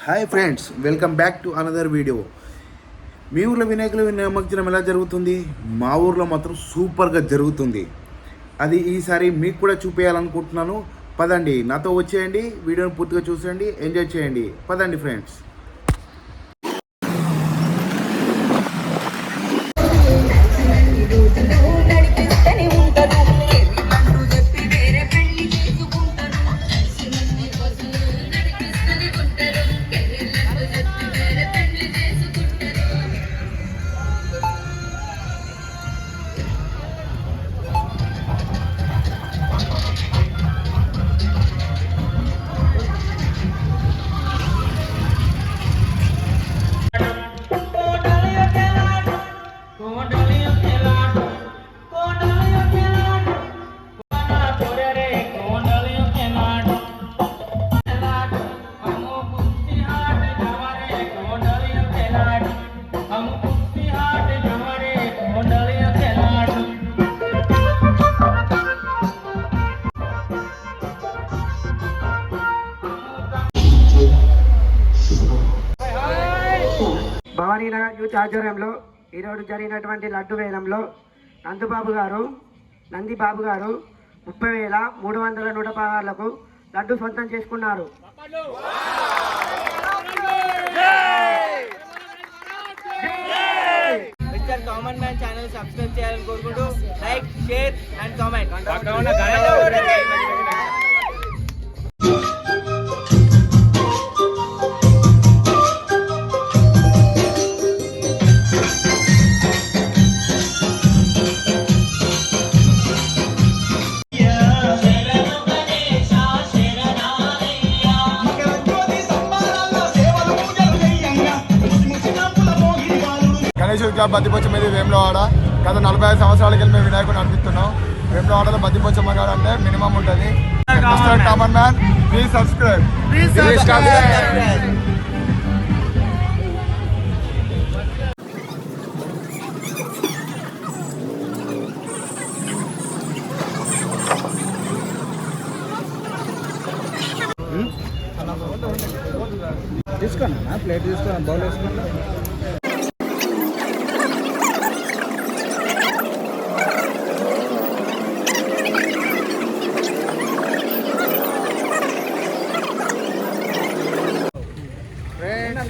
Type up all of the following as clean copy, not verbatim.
Hi friends, welcome back to another video. మీ ఊర్లో వినాయకుల నిమజ్జనం ఎలా జరుగుతుంది? మా ఊర్లో మాత్రం సూపర్గా జరుగుతుంది. అది ఈసారి మీకు కూడా చూపించాలనుకుంటున్నాను. పదండి, నాతో వచ్చేయండి, వీడియోని పూర్తిగా చూసేయండి, ఎంజాయ్ చేయండి. పదండి ఫ్రెండ్స్. భవానీనగర్ యూత్ ఆధ్వర్యంలో ఈరోజు జరిగినటువంటి లడ్డు వేలంలో నందిబాబు గారు 30,316లకు లడ్డు సొంతం చేసుకున్నారు. Mister common man channel subscribe చేయాలని కోరుకుంటూ like, share and comment. Ganesh Baddi Pochamma ఇది వేములవాడ. గత 45 సంవత్సరాలకి వెళ్ళి మేము వినాయకుడు నడిపిస్తున్నాం. వేములవాడలో బద్దిపోచమ్మ గారు అంటే మినిమం ఉంటుంది. Common man, please subscribe. తీసుకోండి, ప్లేట్ తీసుకోండి, బౌల్ వేసుకోండి.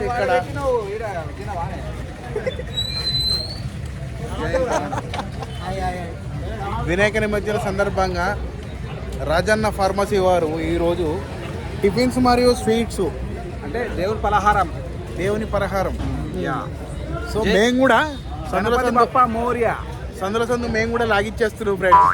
ఇక్కడ వినాయక నిమజ్జన సందర్భంగా రాజన్న ఫార్మసీ వారు ఈరోజు టిఫిన్స్ మరియు స్వీట్స్ అంటే దేవుని పలహారం. సో మేము కూడా సందుల సందు మేము కూడా లాగిచ్చేస్తున్నాం friends.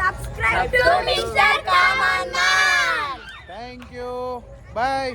Subscribe to Mr. Common Man. Thank you. Bye.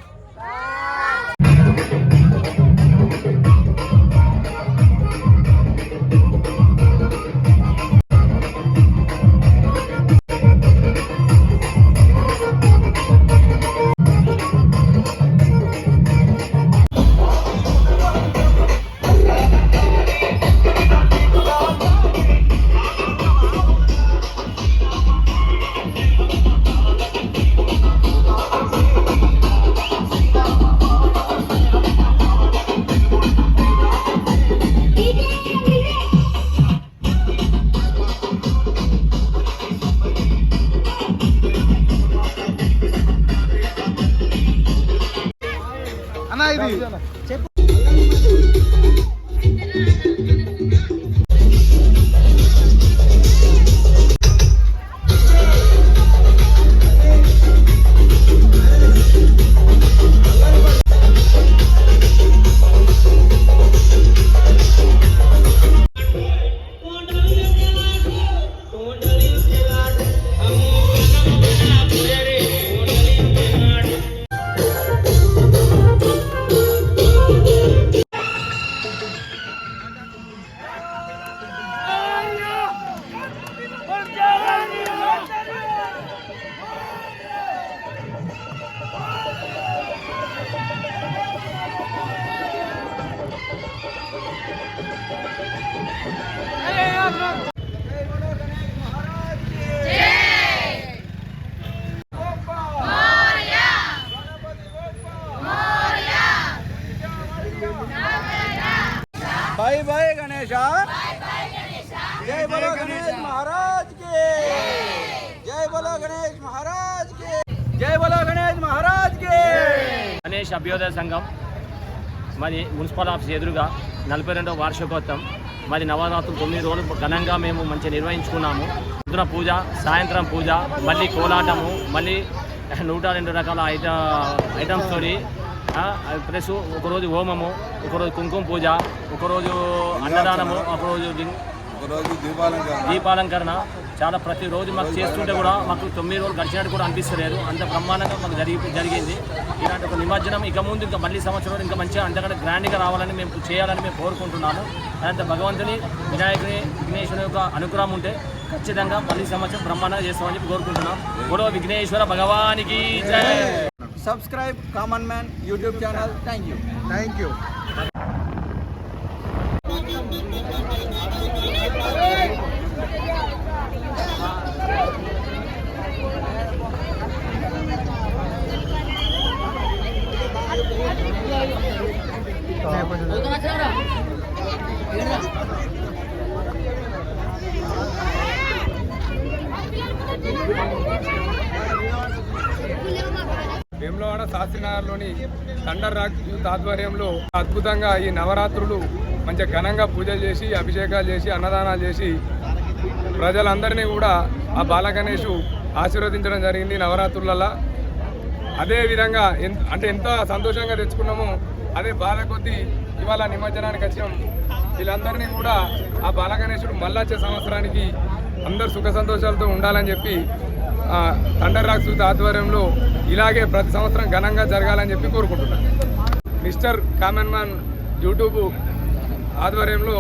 Bye bye Ganesha जय बोलो गणेश महाराज के जय बोलो गणेश महाराज के जय बोलो गणेश महाराज के గణేష్ అభ్యుదయ సంఘం మరి మున్సిపల్ ఆఫీస్ ఎదురుగా 42వ వార్షికోత్సవం మరి నవరాత్రులు 9 రోజులు ఘనంగా మేము మంచిగా నిర్వహించుకున్నాము. పొద్దున పూజ, సాయంత్రం పూజ, మళ్ళీ కోలాటము, మళ్ళీ 102 రకాల ఐటమ్స్ తోటి ప్లస్ ఒకరోజు హోమము, ఒకరోజు కుంకుమ పూజ, ఒకరోజు అన్నదానము, ఒకరోజు దీపాలంకరణ. చాలా ప్రతిరోజు మాకు చేస్తుంటే కూడా మాకు 9 రోజులు గడిచినట్టు కూడా అనిపిస్తలేదు. అంత బ్రహ్మాండంగా మాకు జరిగింది. ఇలాంటి ఒక నిమజ్జనం ఇక ముందు ఇంకా మళ్ళీ సంవత్సరం ఇంకా మంచిగా అంతకంటే గ్రాండ్గా రావాలని మేము చేయాలని మేము కోరుకుంటున్నాము. అదంతా భగవంతుని వినాయకుని విఘ్నేశ్వరుని యొక్క అనుగ్రహం ఉంటే ఖచ్చితంగా మళ్ళీ సంవత్సరం బ్రహ్మాండంగా చేస్తామని చెప్పి కోరుకుంటున్నాం. గొడవ విఘ్నేశ్వర భగవానికి జై. Subscribe common man YouTube channel. Thank you. Vemulawada శాస్త్రీనగర్లోని థండర్ రాక్ యూత్ ఆధ్వర్యంలో అద్భుతంగా ఈ నవరాత్రులు మంచిగా ఘనంగా పూజలు చేసి, అభిషేకాలు చేసి, అన్నదానాలు చేసి ప్రజలందరినీ కూడా ఆ బాలగణేషు ఆశీర్వదించడం జరిగింది నవరాత్రులలో. అదేవిధంగా ఎంత సంతోషంగా తెచ్చుకున్నామో అదే బాధ కొద్దీ ఇవాళ నిమజ్జనానికి వచ్చినాం. వీళ్ళందరినీ కూడా ఆ బాలగణేశుడు మళ్ళీ వచ్చే సంవత్సరానికి అందరు సుఖ సంతోషాలతో ఉండాలని చెప్పి థండర్ రాక్ యూత్ ఆధ్వర్యంలో ఇలాగే ప్రతి సంవత్సరం ఘనంగా జరగాలని చెప్పి కోరుకుంటున్నాను. మిస్టర్ కామన్ మ్యాన్ యూట్యూబ్ ఆధ్వర్యంలో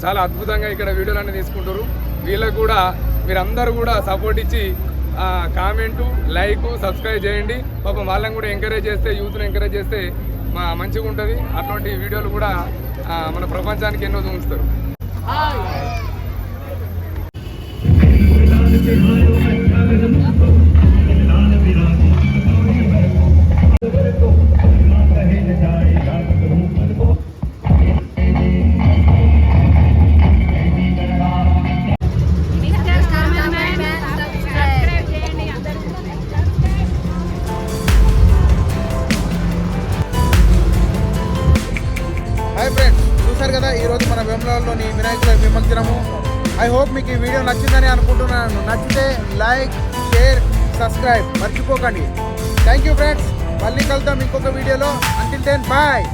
చాలా అద్భుతంగా ఇక్కడ వీడియోలన్నీ తీసుకుంటారు. వీళ్ళకు కూడా మీరందరూ కూడా సపోర్ట్ ఇచ్చి కామెంటు, లైక్, సబ్స్క్రైబ్ చేయండి. పాపం వాళ్ళని కూడా ఎంకరేజ్ చేస్తే, యూత్ని ఎంకరేజ్ చేస్తే మంచిగా ఉంటుంది. అటువంటి వీడియోలు కూడా మన ప్రపంచానికి ఎన్నో చూపిస్తారు. హాయ్ ఫ్రెండ్స్, చూసారు కదా ఈరోజు మన వేములవాడలోని వినాయకుల నిమజ్జనము. ఐ హోప్ మీకు ఈ వీడియో నచ్చిందని అనుకుంటున్నాను. నచ్చితే లైక్, షేర్, సబ్స్క్రైబ్ మర్చిపోకండి. Thank you friends. మళ్ళీ కలుద్దాం ఇంకొక వీడియోలో. Until then bye.